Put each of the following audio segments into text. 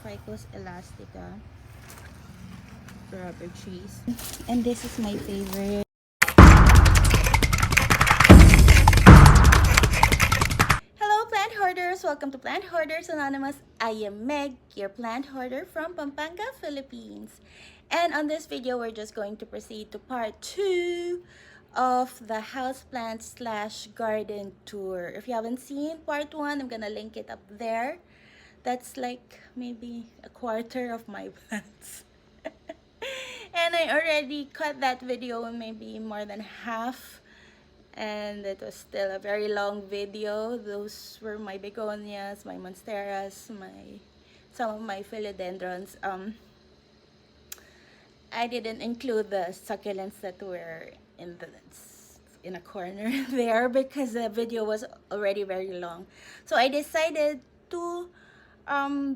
Ficus elastica rubber trees. And this is my favorite. Hello plant hoarders! Welcome to Plant Hoarders Anonymous. I am Meg, your plant hoarder from Pampanga, Philippines. And on this video, we're just going to proceed to part 2 of the houseplant / garden tour. If you haven't seen part 1, I'm gonna link it up there. That's like maybe a quarter of my plants. And I already cut that video maybe more than half, and it was still a very long video. Those were my begonias, my monsteras, some of my philodendrons. I didn't include the succulents that were in a corner there because the video was already very long. So I decided to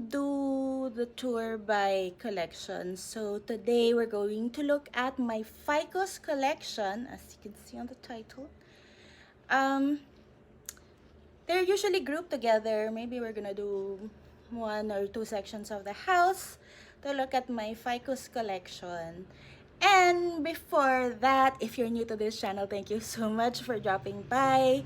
do the tour by collection. So today we're going to look at my Ficus collection, as you can see on the title. They're usually grouped together. Maybe we're gonna do 1 or 2 sections of the house to look at my Ficus collection. And before that, if you're new to this channel, thank you so much for dropping by.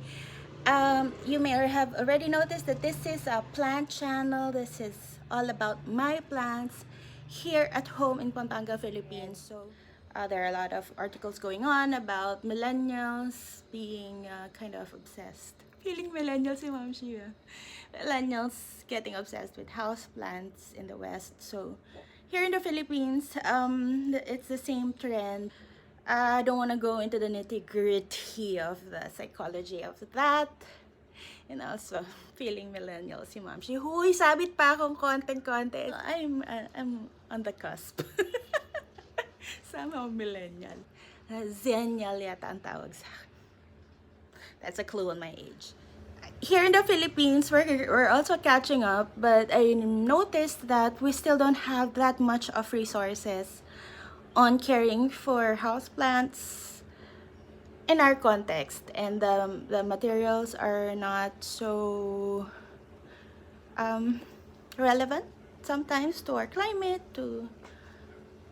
You may have already noticed that this is a plant channel. This is all about my plants here at home in Pampanga, Philippines. So there are a lot of articles going on about millennials being kind of obsessed. Feeling millennials si Ma'am Shia. Millennials getting obsessed with house plants in the West. So here in the Philippines, it's the same trend. I don't want to go into the nitty-gritty of the psychology of that. And also, feeling millennial si Ma'am Shi. Huy, sabit pa akong konting-konti. I'm on the cusp. Somehow millennial. Zennial yata ang tawag sa akin. That's a clue on my age. Here in the Philippines, we're also catching up, but I noticed that we still don't have that much of resources on caring for houseplants in our context, and the materials are not so relevant sometimes to our climate, to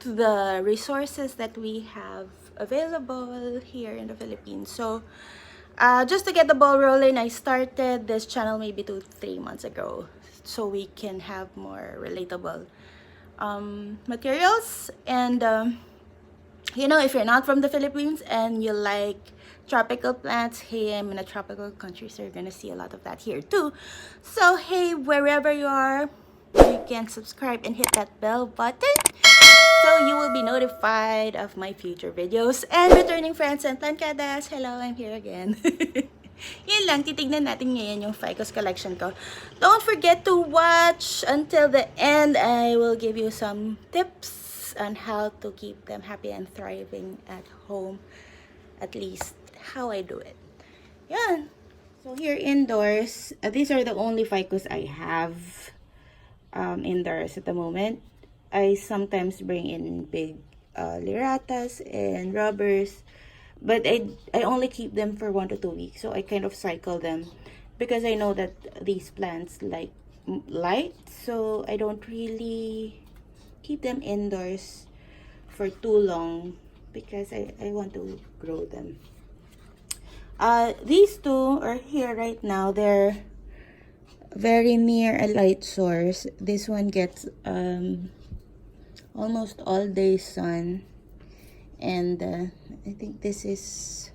the resources that we have available here in the Philippines. So just to get the ball rolling, I started this channel maybe 2-3 months ago, so we can have more relatable materials. And you know, if you're not from the Philippines and you like tropical plants, hey, I'm in a tropical country, so you're gonna see a lot of that here too. So hey, wherever you are, you can subscribe and hit that bell button so you will be notified of my future videos. And returning friends and plantkadas, hello, I'm here again. Yun lang, titignan natin ngayon yung Ficus collection ko. Don't forget to watch until the end. I will give you some tips on how to keep them happy and thriving at home. At least, how I do it. Yan. So here indoors, these are the only Ficus I have indoors at the moment. I sometimes bring in big lyratas and rubbers, but I only keep them for 1 to 2 weeks, so I kind of cycle them because I know that these plants like light, so I don't really keep them indoors for too long because I want to grow them. These two are here right now. They're very near a light source. This one gets almost all day sun, and I think this is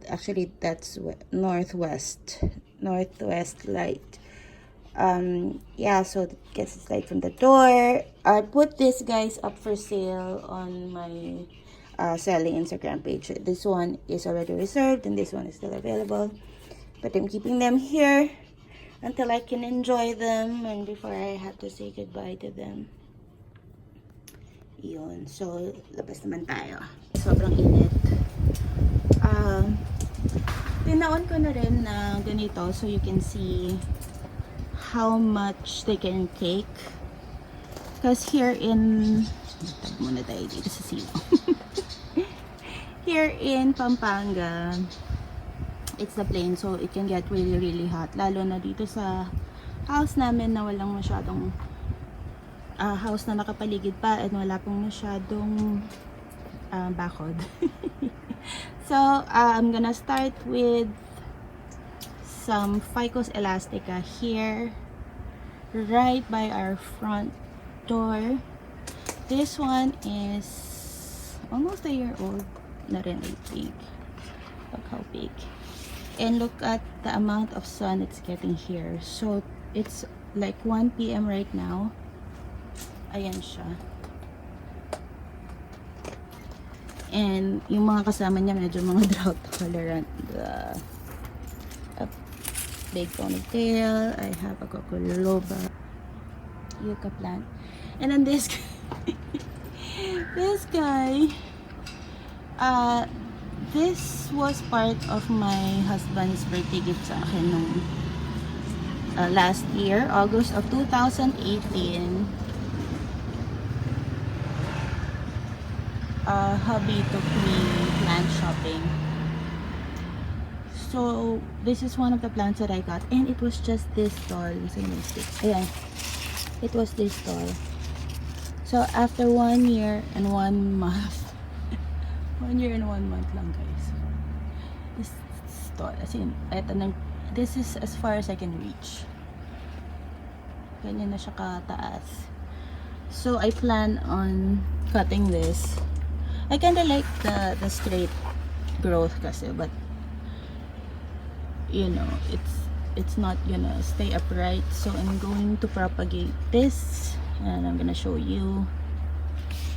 actually that's northwest light. Yeah, so it gets its light from the door. I put these guys up for sale on my selling Instagram page. This one is already reserved and this one is still available, but I'm keeping them here until I can enjoy them and before I have to say goodbye to them. Yun. So, labas naman tayo. Sobrang init. Tinaon ko na rin na ganito so you can see how much they can take. Because here in... Tag muna tayo dito sa silo. Here in Pampanga, it's the plain, so it can get really hot. Lalo na dito sa house namin na walang masyadong house na nakapaligid pa and wala pong masyadong bakod. So, I'm gonna start with some Ficus elastica here, right by our front door. This one is almost a year old. Not really big. Look how big. And look at the amount of sun it's getting here. So, it's like 1 p.m. right now. Ayan siya. And yung mga kasama niya medyo mga drought tolerant. A big ponytail. I have a coculoba yucca plant. And then this this guy, this was part of my husband's birthday gift sa akin nung last year, August of 2018. Hubby took me plant shopping. So this is one of the plants that I got, and it was just this tall. Ayan. It was this tall. So after 1 year and 1 month 1 year and 1 month lang, guys. This is tall. As in, this is as far as I can reach. Ganyan na siya kataas. So I plan on cutting this. I kinda like the straight growth kasi, but you know, it's not gonna stay upright. So I'm going to propagate this, and I'm gonna show you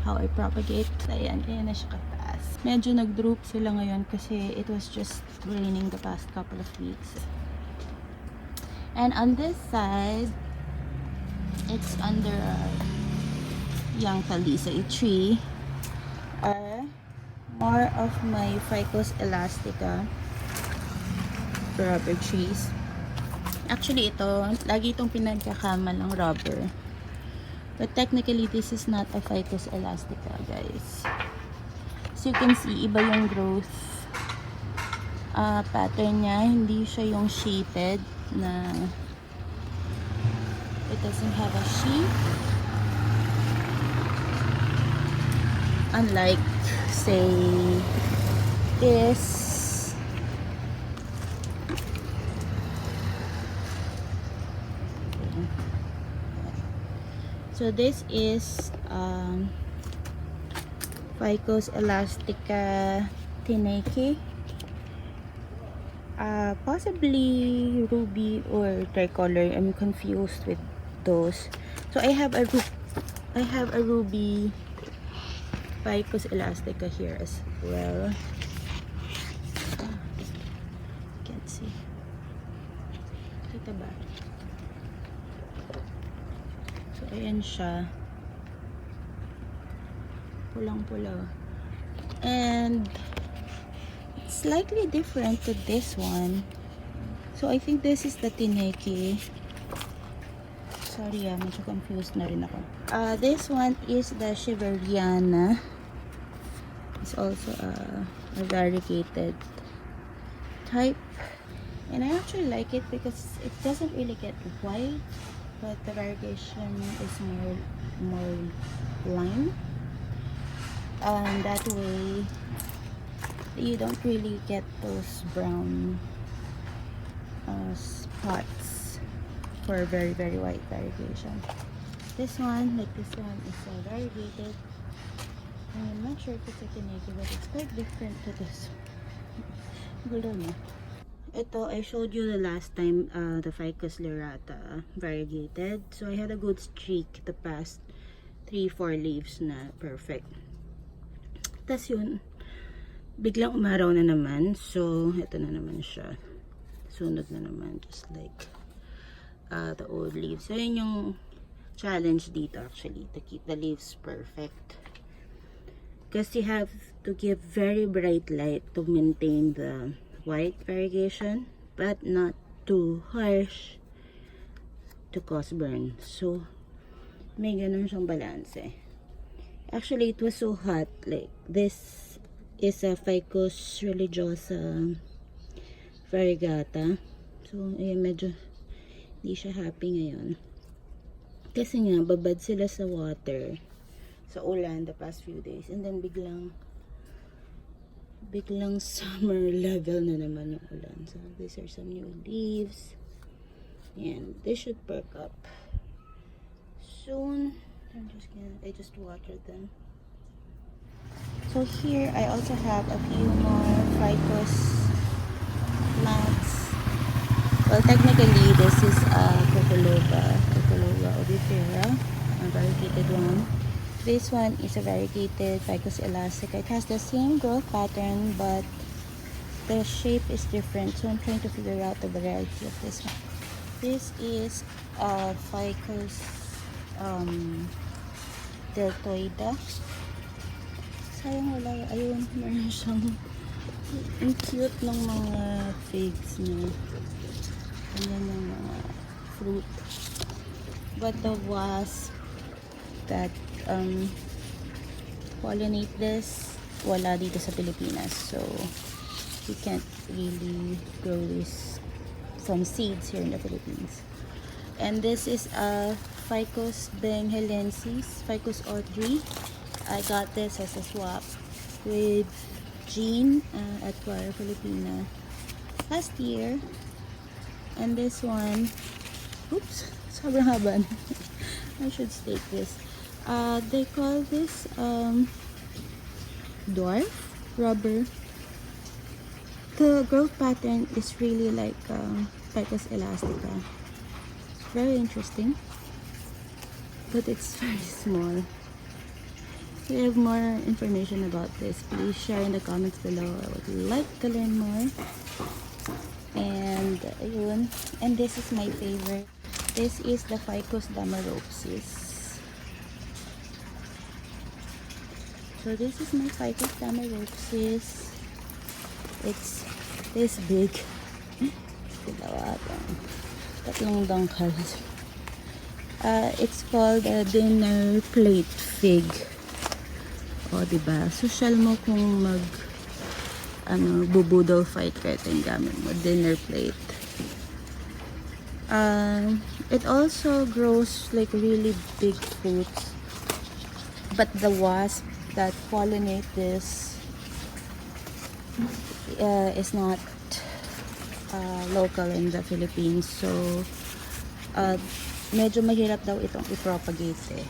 how I propagate. Ayan, na siya kataas. Medyo nag-droop sila ngayon kasi it was just raining the past couple of weeks. And on this side, it's under a young talisay tree. More of my Ficus elastica rubber trees. Actually, ito, lagi itong pinagkakamal ng rubber. But technically, this is not a Ficus elastica, guys. So you can see, iba yung growth pattern niya. Hindi siya yung shaped na it doesn't have a shape. Unlike, say, this. So this is Ficus elastica tineke. Possibly ruby or tricolor. I'm confused with those. So I have a ruby Ficus elastica here as well. Can't see. Kita ba? So ayan siya. Pulang-pula. And it's slightly different to this one. So I think this is the tineke. Sorry, medyo confused na rin ako. This one is the Shiveriana. It's also a variegated type, and I actually like it because it doesn't really get white, but the variegation is more lime, and that way you don't really get those brown spots for very white variegation. This one, like this one, is variegated. I'm not sure if it's a tineke, but it's quite different to this. Gulo na. Ito, I showed you the last time, the Ficus lyrata variegated. So I had a good streak the past 3-4 leaves na perfect. Tas yun, biglang umaraw na naman. So, ito na naman siya. Sunod na naman, just like the old leaves. So yun yung challenge dito actually, to keep the leaves perfect. Because you have to give very bright light to maintain the white variegation, but not too harsh to cause burn. So, may ganun siyang balance eh. Actually, it was so hot. Like, this is a Ficus religiosa variegata. So, ayan, medyo hindi siya happy ngayon. Kasi nga, babad sila sa water. Sa ulan the past few days. And then biglang summer level na naman yung ulan. So these are some new leaves. And they should perk up soon. I just watered them. So here I also have a few more ficus plants. Well, technically this is a Cocolova ovifera, a variegated one. This one is a variegated Ficus elastica. It has the same growth pattern, but the shape is different. So I'm trying to figure out the variety of this one. This is a Ficus deltoida. Sayang wala. Ayun, meron siyang ang cute ng mga figs niya. Ganyan yung mga fruit. But the wasp that pollinate this, wala dito sa Pilipinas. So you can't really grow this from seeds here in the Philippines. And this is a Ficus benghalensis, Ficus Audrey. I got this as a swap with Jean at Guara Filipina last year. And this one, oops, sobrang haba. I should stake this. They call this dwarf rubber. The growth pattern is really like Ficus elastica. Very interesting, but it's very small. If you have more information about this, please share in the comments below. I would like to learn more. And ayun. And this is my favorite. This is the Ficus damaropsis. So this is my Ficus damaropsis. It's this big. Tatlong dangkal. It's called a dinner plate fig. O, diba? Social mo kung bubudol fight ka, ito yung gamit mo. Dinner plate. It also grows like really big fruits. But the wasp that pollinate this is not local in the Philippines. So, medyo mahirap daw itong i-propagate eh.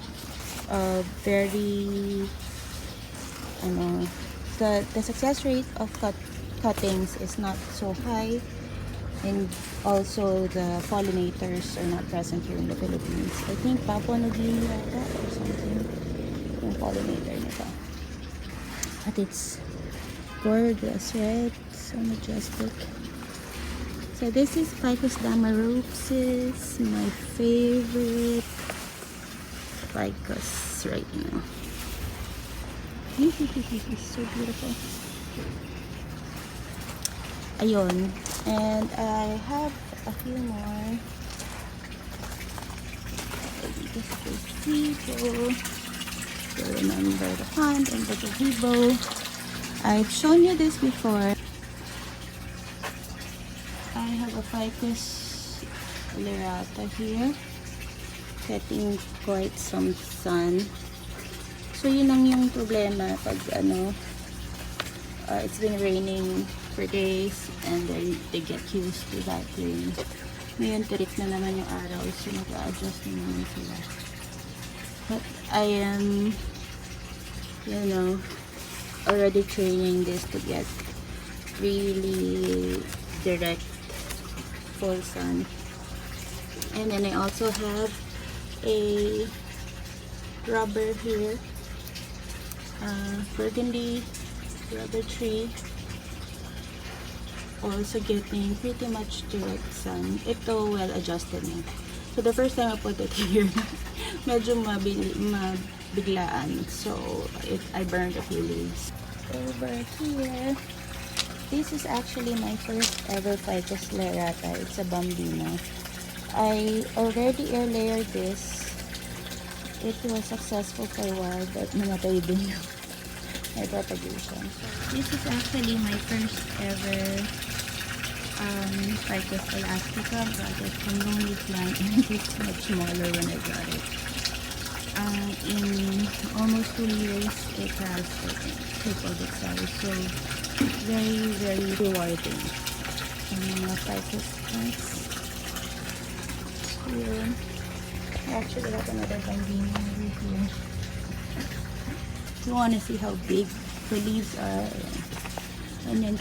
The success rate of cuttings is not so high, and also the pollinators are not present here in the Philippines. I think Papua New Guinea yata or something yung pollinator nito. But it's gorgeous, right? So majestic. So this is Ficus damaropsis, my favorite ficus right now. It's so beautiful. Ayun. And I have a few more. This is the gazebo. You remember the pond and the gazebo. I've shown you this before. I have a Ficus lyrata here. Getting quite some sun. So yun lang yung problema pag it's been raining for days and then they get used to that rain. Ngayon tirik na naman yung araw, so mag-a-adjust na naman sila. But I am already training this to get really direct full sun. And then I also have a rubber here, burgundy rubber tree, also getting pretty much direct sun. Ito well adjusted na. So the first time I put it here, medyo mabiglaan, so I burned a few leaves. Over here, this is actually my first ever Ficus lyrata. It's a bambino. I already air layered this. It was successful for a while, but namatay din yung my propagation. So this is actually my first ever Ficus elastica. Got it from lonely plant, and it's much smaller when I got it. In almost 2 years, it has tripled its size. So very, very rewarding. Mga Ficus plants. Here, I actually got another bambino over here. You want to see how big the leaves are. Ganyan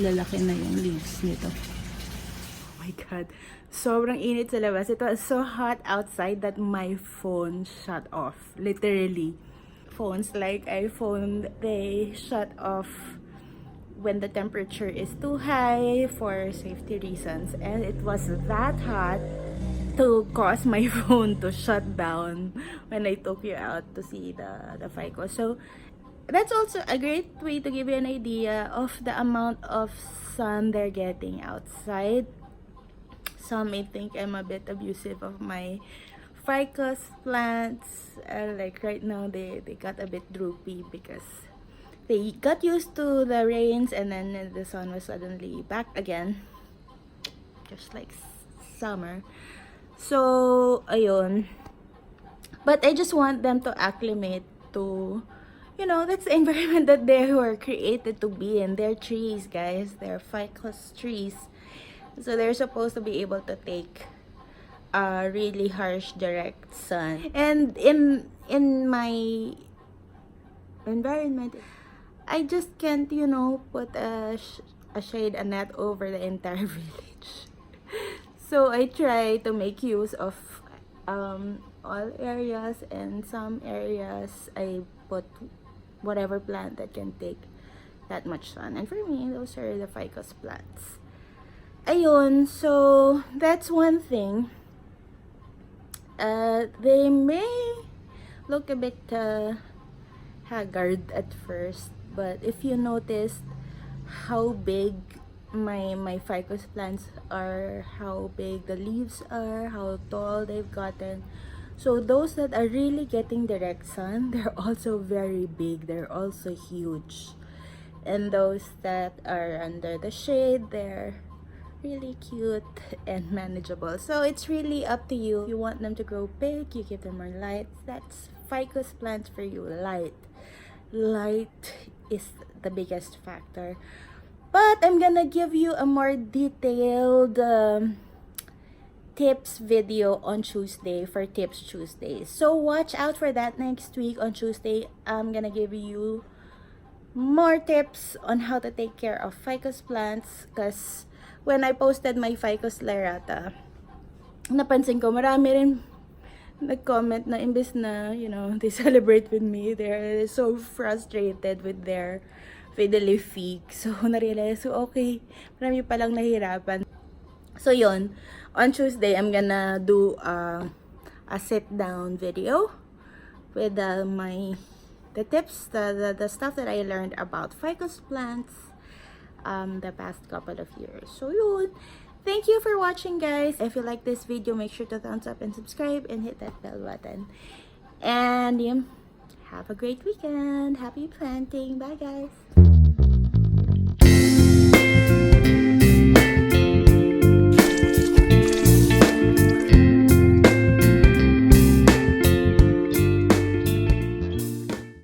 lalaki na yung leaves nito. Oh my god. Sobrang init sa labas. It was so hot outside that my phone shut off. Literally. Phones like iPhone, they shut off when the temperature is too high for safety reasons. And it was that hot to cause my phone to shut down when I took you out to see the Ficus. So that's also a great way to give you an idea of the amount of sun they're getting outside. Some may think I'm a bit abusive of my Ficus plants. Like right now, they got a bit droopy because they got used to the rains, and then the sun was suddenly back again, just like summer. So, ayun. But I just want them to acclimate to, you know, that's the environment that they were created to be in. They're trees, guys. They're Ficus trees. So they're supposed to be able to take really harsh direct sun. And in my environment, I just can't, you know, put a shade, a net over the entire village. So I try to make use of all areas, and some areas I put whatever plant that can take that much sun. And for me, those are the Ficus plants. Ayun, so that's one thing. They may look a bit haggard at first, but if you notice how big my Ficus plants are, how big the leaves are, how tall they've gotten. So those that are really getting direct sun, they're also very big, they're also huge. And those that are under the shade, they're really cute and manageable. So it's really up to you. If you want them to grow big, you give them more light. That's Ficus plants for you. Light is the biggest factor. But I'm gonna give you a more detailed tips video on Tuesday for Tips Tuesday. So watch out for that next week on Tuesday. I'm gonna give you more tips on how to take care of Ficus plants, because when I posted my Ficus lyrata, napansin ko marami rin nag-comment na imbes na, you know, they celebrate with me, they're so frustrated with their fiddly fig. So, na-realize, so okay, marami palang nahirapan. So, yon, on Tuesday, I'm gonna do a sit-down video with the tips, the stuff that I learned about Ficus plants the past couple of years. So, yun. Thank you for watching, guys. If you like this video, make sure to thumbs up and subscribe and hit that bell button. And have a great weekend. Happy planting. Bye, guys.